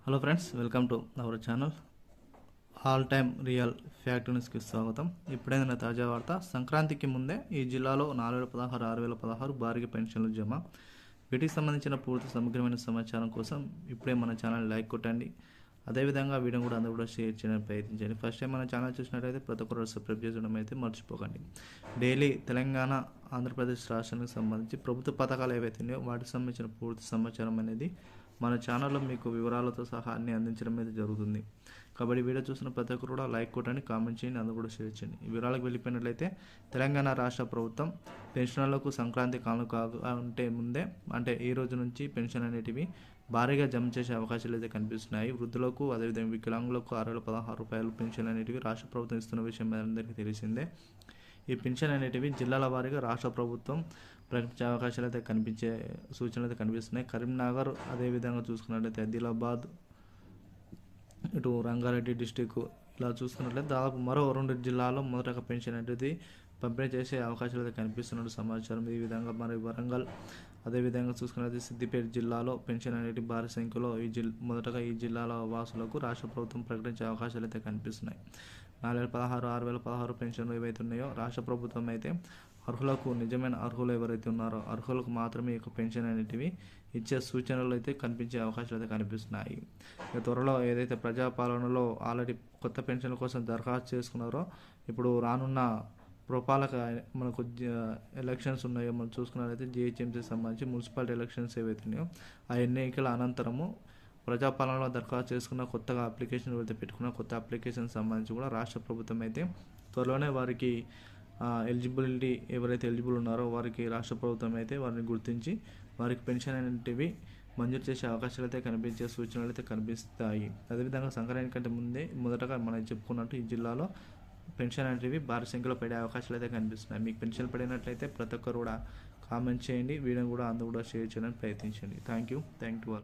Hello friends, welcome to our channel. All time real fact న్యూస్కి స్వాగతం. ఇప్పుడైనా తాజా వార్త. సంక్రాంతికి ముందే ఈ జిల్లాలో 4016, 6016 భారీగా పెన్షన్లు జమ. వీటికి సంబంధించిన పూర్తి సమగ్రమైన సమాచారం కోసం ఇప్పుడే మన ఛానల్ లైక్ కొట్టండి. అదేవిధంగా వీడియో కూడా అందరూ కూడా షేర్ చేయడానికి ప్రయత్నించండి. ఫస్ట్ టైం మన ఛానల్ చూసినట్లయితే ప్రతి ఒక్కరు సబ్స్క్రైబ్ చేయడం అయితే మర్చిపోకండి. డైలీ తెలంగాణ, ఆంధ్రప్రదేశ్ రాష్ట్రానికి సంబంధించి ప్రభుత్వ పథకాలు ఏవైతే ఉన్నాయో వాటికి సంబంధించిన పూర్తి సమాచారం అనేది మన ఛానల్లో మీకు వివరాలతో సహా అన్ని అందించడం అయితే జరుగుతుంది. కాబట్టి వీడియో చూసిన ప్రతి ఒక్కరు కూడా లైక్ కొట్టండి, కామెంట్ చేయండి, అందరూ కూడా షేర్ చేయండి. ఈ వివరాలకు వెళ్ళిపోయినట్లయితే తెలంగాణ రాష్ట్ర ప్రభుత్వం పెన్షనర్లకు సంక్రాంతి కానుక అంటే ముందే అంటే ఈ రోజు నుంచి పెన్షన్ అనేటివి భారీగా జమ చేసే అవకాశాలు అయితే కనిపిస్తున్నాయి. వృద్ధులకు అదేవిధంగా వికలాంగులకు 616 రూపాయలు పెన్షన్ అనేటివి రాష్ట్ర ప్రభుత్వం ఇస్తున్న విషయం అందరికీ తెలిసిందే. ఈ పెన్షన్ అనేటివి జిల్లాల వారీగా రాష్ట్ర ప్రభుత్వం ప్రకటించే అవకాశాలు అయితే కనిపించే సూచనలు అయితే కనిపిస్తున్నాయి. కరీంనగర్, అదేవిధంగా చూసుకున్నట్లయితే ఆదిలాబాద్, ఇటు రంగారెడ్డి డిస్టిక్, ఇలా చూసుకున్నట్లయితే దాదాపు మరో 2 జిల్లాల్లో మొదటగా పెన్షన్ అనేది పంపిణీ చేసే అవకాశాలు అయితే కనిపిస్తున్నట్టు సమాచారం. ఈ విధంగా మరి వరంగల్, అదేవిధంగా చూసుకున్నట్లయితే సిద్దిపేట జిల్లాలో పెన్షన్ అనేది భారీ సంఖ్యలో మొదటగా ఈ జిల్లాల వాసులకు రాష్ట్ర ప్రభుత్వం ప్రకటించే అవకాశాలు అయితే కనిపిస్తున్నాయి. 4016, 6016 పెన్షన్లు ఏవైతే ఉన్నాయో రాష్ట్ర ప్రభుత్వం అయితే అర్హులకు, నిజమైన అర్హులు ఎవరైతే ఉన్నారో అర్హులకు మాత్రమే ఈ పెన్షన్ అనేటివి ఇచ్చే సూచనలు అయితే కనిపించే అవకాశాలు అయితే కనిపిస్తున్నాయి. త్వరలో ఏదైతే ప్రజాపాలనలో ఆల్రెడీ కొత్త పెన్షన్ల కోసం దరఖాస్తు చేసుకున్నారో ఇప్పుడు రానున్న పురపాలక మనకు ఎలక్షన్స్ ఉన్నాయో మనం చూసుకున్నట్లయితే జిహెచ్ఎంసీ సంబంధించి మున్సిపాలిటీ ఎలక్షన్స్ ఏవైతే ఉన్నాయో ఆ ఎన్నికల అనంతరము ప్రజాపాలనలో దరఖాస్తు చేసుకున్న కొత్తగా అప్లికేషన్ అయితే పెట్టుకున్న కొత్త అప్లికేషన్ సంబంధించి కూడా రాష్ట్ర ప్రభుత్వం అయితే త్వరలోనే వారికి ఎలిజిబిలిటీ ఎవరైతే ఎలిజిబుల్ ఉన్నారో వారికి రాష్ట్ర ప్రభుత్వం అయితే వారిని గుర్తించి వారికి పెన్షన్ అనేటివి మంజూరు చేసే అవకాశాలు అయితే కనిపించే సూచనలు అయితే కనిపిస్తాయి. అదేవిధంగా సంక్రాంతి కంటే ముందే మొదటగా మనం చెప్పుకున్నట్టు ఈ జిల్లాలో పెన్షన్ అనేటివి భారీ సంఖ్యలో పడే అవకాశాలు అయితే కనిపిస్తున్నాయి. మీకు పెన్షన్ పడినట్లయితే ప్రతి ఒక్కరు కూడా కామెంట్ చేయండి, వీడియో కూడా అందరూ కూడా షేర్ చేయడానికి ప్రయత్నించండి. Thank you all.